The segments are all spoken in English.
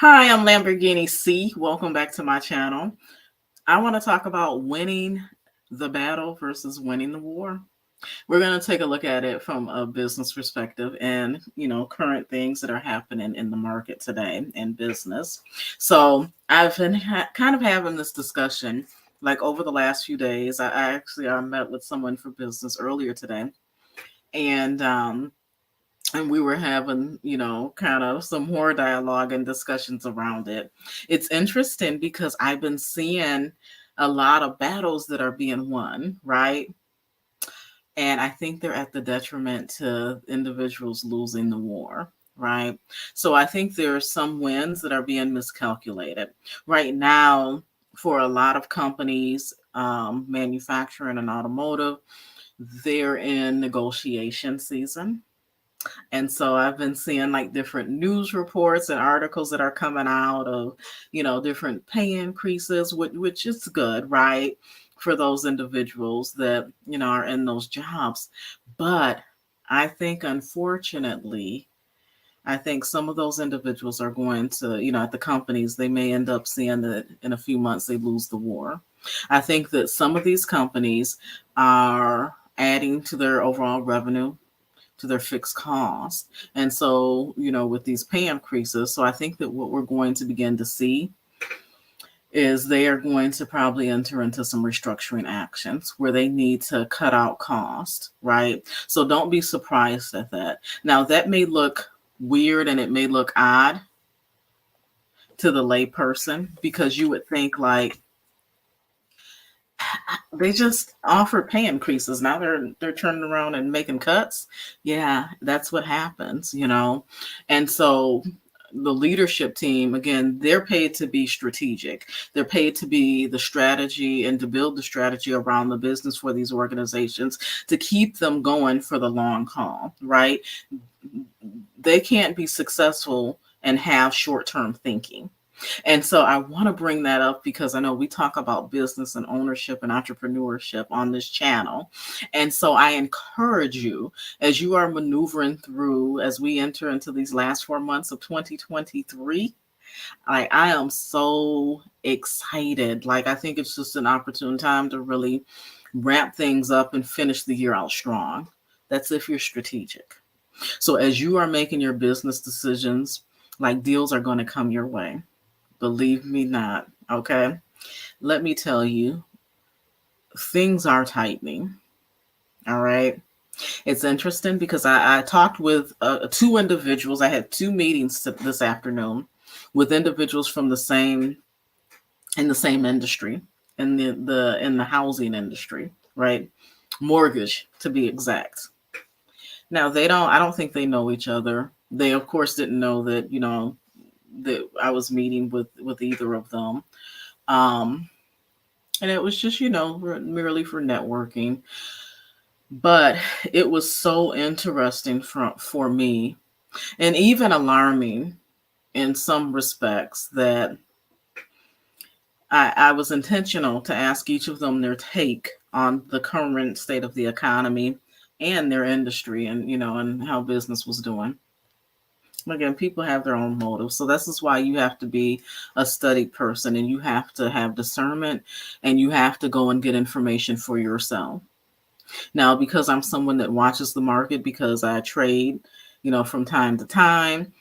Hi, I'm Lamborghini C. Welcome back to my channel. I want to talk about winning the battle versus winning the war. We're going to take a look at it from a business perspective and, current things that are happening in the market today in business. So I've been kind of having this discussion like over the last few days. I met with someone for business earlier today, and we were having, kind of some more dialogue and discussions around it. It's interesting because I've been seeing a lot of battles that are being won, right? And I think they're at the detriment to individuals losing the war, right? So I think there are some wins that are being miscalculated. Right now, for a lot of companies, manufacturing and automotive, they're in negotiation season. And so I've been seeing like different news reports and articles that are coming out of, different pay increases, which is good, right? For those individuals that, are in those jobs. But I think, unfortunately, I think some of those individuals are going to, at the companies, they may end up seeing that in a few months they lose the war. I think that some of these companies are adding to their overall revenue, to their fixed costs. And so, with these pay increases, so I think that what we're going to begin to see is they are going to probably enter into some restructuring actions where they need to cut out cost, right? So don't be surprised at that. Now, that may look weird and it may look odd to the layperson because you would think like, they just offered pay increases. Now they're turning around and making cuts. Yeah, that's what happens. And so the leadership team, again, they're paid to be strategic. They're paid to be the strategy and to build the strategy around the business for these organizations to keep them going for the long haul, right? They can't be successful and have short-term thinking. And so I want to bring that up because I know we talk about business and ownership and entrepreneurship on this channel. And so I encourage you, as you are maneuvering through, as we enter into these last 4 months of 2023, I am so excited. Like, I think it's just an opportune time to really wrap things up and finish the year out strong. That's if you're strategic. So as you are making your business decisions, like, deals are going to come your way. Believe me not. Okay. Let me tell you, things are tightening. All right. It's interesting because I talked with two individuals. I had two meetings this afternoon with individuals from the same industry, in the housing industry, right? Mortgage, to be exact. Now, I don't think they know each other. They of course didn't know that, that I was meeting with either of them. Um, and it was just, merely for networking. But it was so interesting for me, and even alarming in some respects, that I was intentional to ask each of them their take on the current state of the economy and their industry, and and how business was doing. Again, people have their own motives. So this is why you have to be a studied person, and you have to have discernment, and you have to go and get information for yourself. Now, because I'm someone that watches the market, because I trade, from time to time,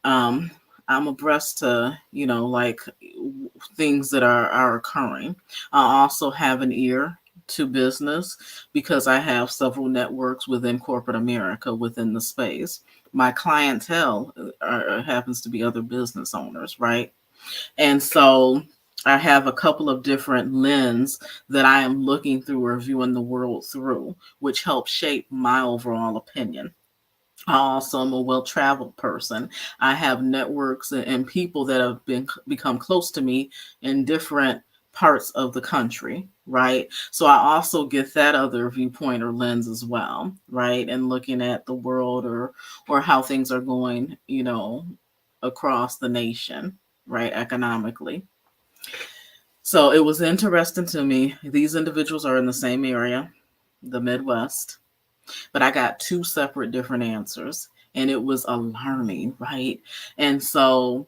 um, I'm abreast to, like, things that are occurring. I also have an ear to business because I have several networks within corporate America within the space. My clientele happens to be other business owners, right? And so I have a couple of different lens that I am looking through or viewing the world through, which helps shape my overall opinion. I also am a well-traveled person. I have networks and people that have become close to me in different parts of the country, right? So I also get that other viewpoint or lens as well, right? And looking at the world, or how things are going, across the nation, right, economically. So it was interesting to me. These individuals are in the same area, the Midwest, but I got two separate different answers, and it was alarming, right? And so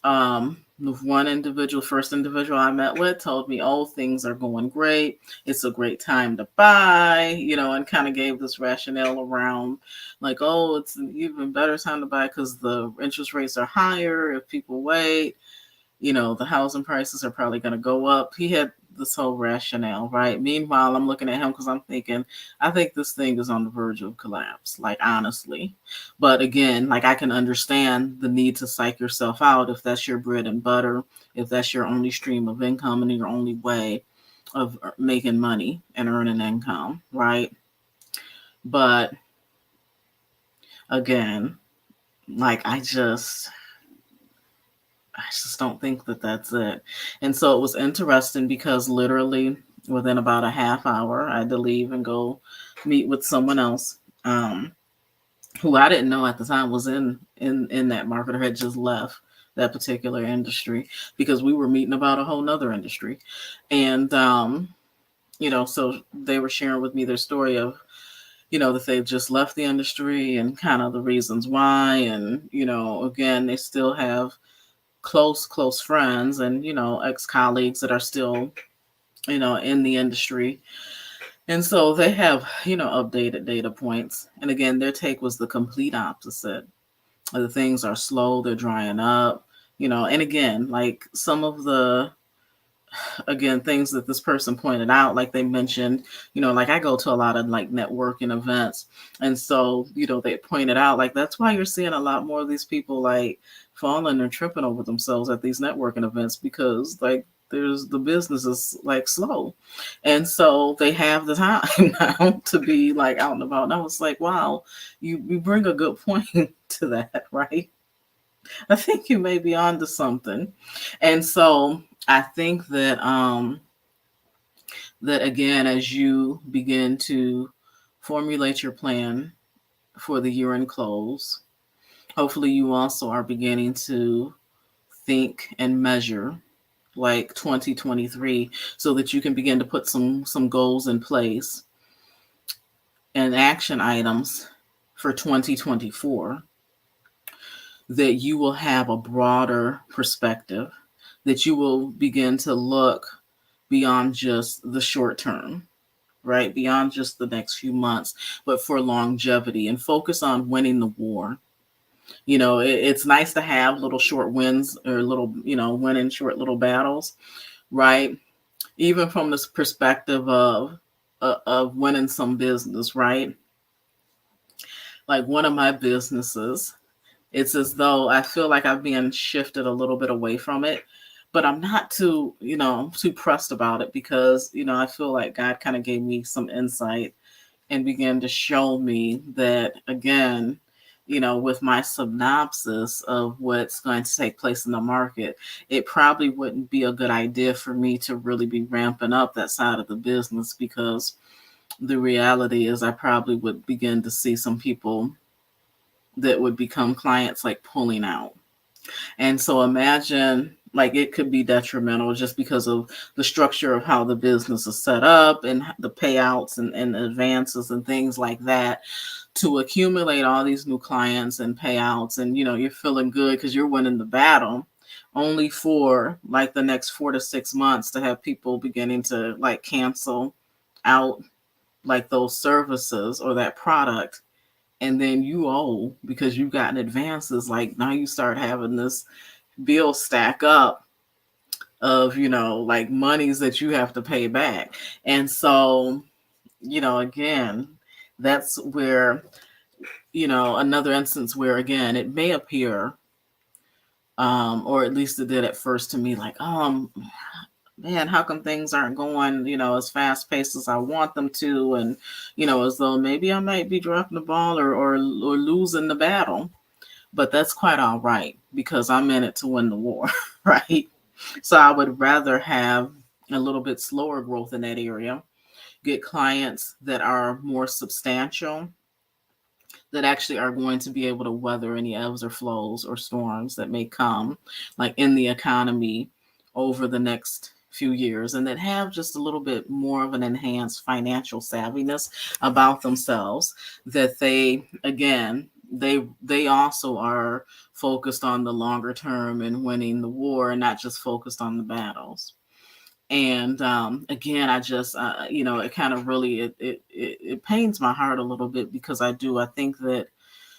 One individual, first individual I met with, told me, "Oh, things are going great. It's a great time to buy," and kind of gave this rationale around, like, "Oh, it's an even better time to buy because the interest rates are higher if people wait. The housing prices are probably going to go up." He had this whole rationale, right? Meanwhile, I'm looking at him because I'm thinking, I think this thing is on the verge of collapse, like, honestly. But again, like, I can understand the need to psych yourself out if that's your bread and butter, if that's your only stream of income and your only way of making money and earning income, right? But again, like, I just don't think that that's it. And so it was interesting because literally within about a half hour, I had to leave and go meet with someone else, who I didn't know at the time was in that market or had just left that particular industry, because we were meeting about a whole nother industry. And so they were sharing with me their story of, that they've just left the industry and kind of the reasons why. And, again, they still have close friends and, ex-colleagues that are still, in the industry. And so they have, updated data points. And again, their take was the complete opposite. The things are slow, they're drying up, and again, like some of the, again, things that this person pointed out, like they mentioned, like I go to a lot of like networking events. And so, they pointed out, like, that's why you're seeing a lot more of these people like falling and tripping over themselves at these networking events, because like there's the business is like slow. And so they have the time now to be like out and about. And I was like, wow, you bring a good point to that, right? I think you may be onto something. And so I think that again, as you begin to formulate your plan for the year end close, hopefully you also are beginning to think and measure like 2023, so that you can begin to put some goals in place and action items for 2024, that you will have a broader perspective, that you will begin to look beyond just the short term, right? Beyond just the next few months, but for longevity, and focus on winning the war. It's nice to have little short wins, or little, winning short little battles, right? Even from this perspective of winning some business, right? Like one of my businesses, it's as though I feel like I've been shifted a little bit away from it, but I'm not too pressed about it, because, I feel like God kind of gave me some insight and began to show me that, again, with my synopsis of what's going to take place in the market, it probably wouldn't be a good idea for me to really be ramping up that side of the business, because the reality is I probably would begin to see some people that would become clients like pulling out. And so imagine, like, it could be detrimental just because of the structure of how the business is set up and the payouts and advances and things like that, to accumulate all these new clients and payouts. And, you're feeling good because you're winning the battle, only for like the next 4 to 6 months to have people beginning to like cancel out like those services or that product. And then you owe because you've gotten advances. Like now you start having this bill stack up of, like monies that you have to pay back. And so, again, that's where, another instance where, again, it may appear, or at least it did at first to me, like, man, how come things aren't going, as fast paced as I want them to? And, as though maybe I might be dropping the ball, or losing the battle. But that's quite all right, because I'm in it to win the war, right? So I would rather have a little bit slower growth in that area, get clients that are more substantial, that actually are going to be able to weather any ebbs or flows or storms that may come, like in the economy over the next few years, and that have just a little bit more of an enhanced financial savviness about themselves, that they, again, they also are focused on the longer term and winning the war, and not just focused on the battles. And again, I just it kind of really it pains my heart a little bit, because I think that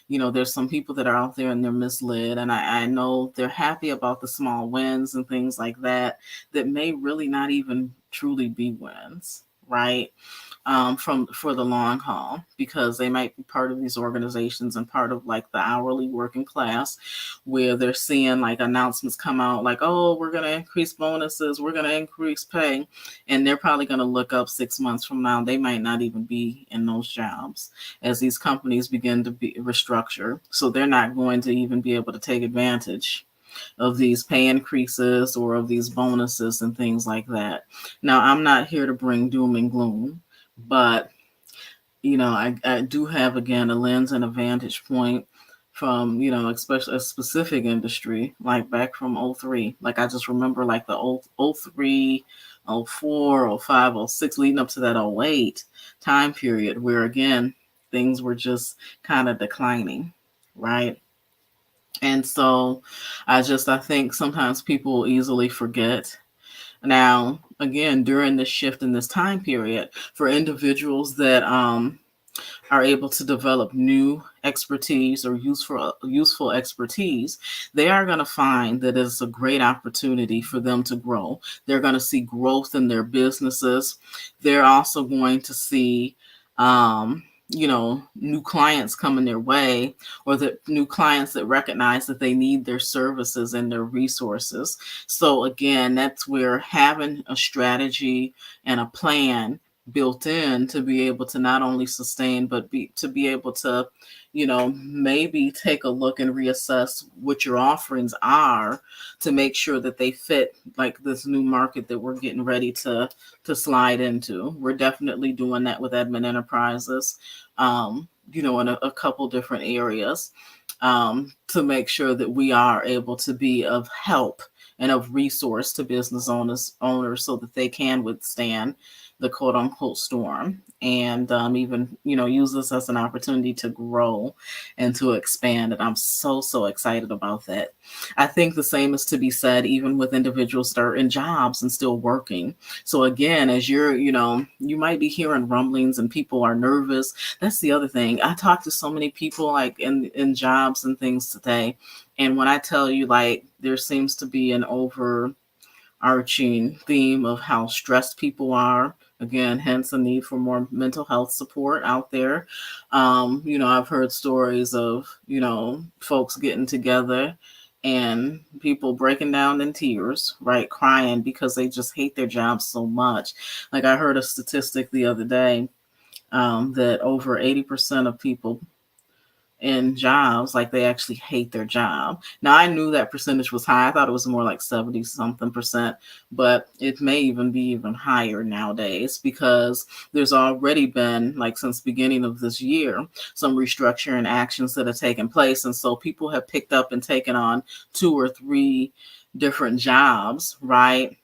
there's some people that are out there and they're misled. And I know they're happy about the small wins and things like that, that may really not even truly be wins, right? From for the long haul, because they might be part of these organizations and part of like the hourly working class, where they're seeing like announcements come out like, oh, we're going to increase bonuses, we're going to increase pay, and they're probably going to look up 6 months from now, they might not even be in those jobs, as these companies begin to be restructure. So they're not going to even be able to take advantage of these pay increases or of these bonuses and things like that. Now, I'm not here to bring doom and gloom, but I do have, again, a lens and a vantage point from, especially a specific industry, like back from '03. Like, I just remember like the '03, '04, '05, '06, leading up to that '08 time period, where again, things were just kind of declining, right? And so I think sometimes people easily forget. Now, again, during this shift in this time period, for individuals that are able to develop new expertise or useful expertise, they are going to find that it's a great opportunity for them to grow. They're going to see growth in their businesses. They're also going to see new clients coming their way, or the new clients that recognize that they need their services and their resources. So again, that's where having a strategy and a plan built in to be able to not only sustain, but to be able to, maybe take a look and reassess what your offerings are, to make sure that they fit like this new market that we're getting ready to slide into. We're definitely doing that with Edmond Enterprises, in a couple different areas, to make sure that we are able to be of help and of resource to business owners so that they can withstand the quote unquote storm, and even use this as an opportunity to grow and to expand. And I'm so excited about that. I think the same is to be said even with individuals that are in jobs and still working. So again, as you might be hearing rumblings and people are nervous. That's the other thing. I talk to so many people like in jobs and things today, and when I tell you, like, there seems to be an overarching theme of how stressed people are. Again, hence the need for more mental health support out there. I've heard stories of, folks getting together and people breaking down in tears, right? Crying because they just hate their jobs so much. Like, I heard a statistic the other day, that over 80% of people in jobs, like, they actually hate their job. Now, I knew that percentage was high. I thought it was more like 70 something percent, but it may even be even higher nowadays, because there's already been, like, since beginning of this year, some restructuring actions that have taken place. And so people have picked up and taken on 2 or 3 different jobs, right?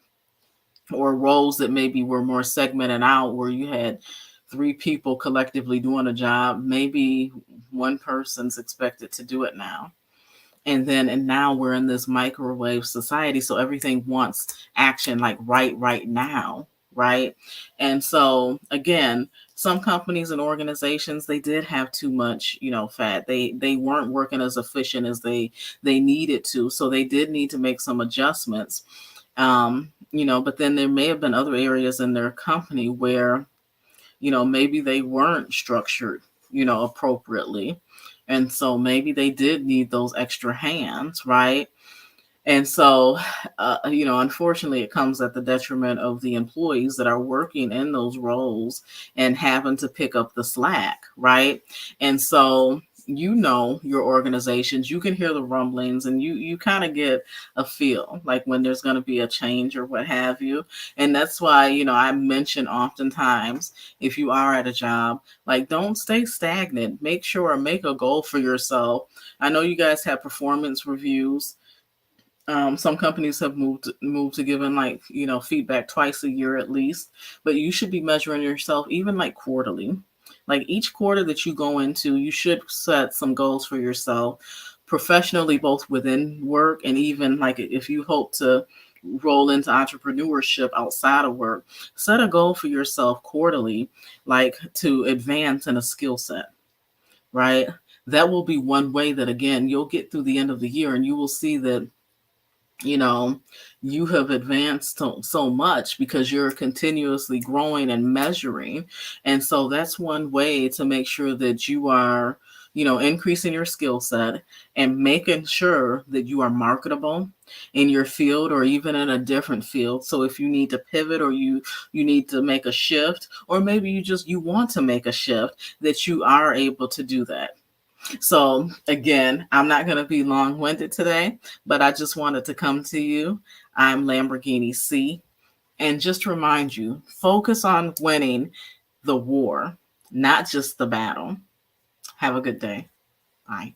Or roles that maybe were more segmented out, where you had 3 people collectively doing a job. Maybe one person's expected to do it now. And now we're in this microwave society. So everything wants action, like right now. Right. And so again, some companies and organizations, they did have too much, fat. They weren't working as efficient as they needed to. So they did need to make some adjustments. But then there may have been other areas in their company where, maybe they weren't structured, appropriately. And so maybe they did need those extra hands, right? And so, unfortunately, it comes at the detriment of the employees that are working in those roles and having to pick up the slack, right? And so, your organizations, you can hear the rumblings, and you kind of get a feel like when there's going to be a change or what have you. And that's why, I mention oftentimes, if you are at a job, like, don't stay stagnant. Make a goal for yourself. I know you guys have performance reviews. Some companies have moved to giving, like, feedback twice a year at least, but you should be measuring yourself even like quarterly. Like each quarter that you go into, you should set some goals for yourself professionally, both within work and even like if you hope to roll into entrepreneurship outside of work, set a goal for yourself quarterly, like to advance in a skill set, right? That will be one way that, again, you'll get through the end of the year and you will see that, you know, you have advanced so much because you're continuously growing and measuring. And so that's one way to make sure that you are, increasing your skill set and making sure that you are marketable in your field or even in a different field. So if you need to pivot or you need to make a shift, or maybe you want to make a shift, that you are able to do that. So again, I'm not going to be long-winded today, but I just wanted to come to you. I'm Lamborghini C, and just remind you, focus on winning the war, not just the battle. Have a good day. Bye.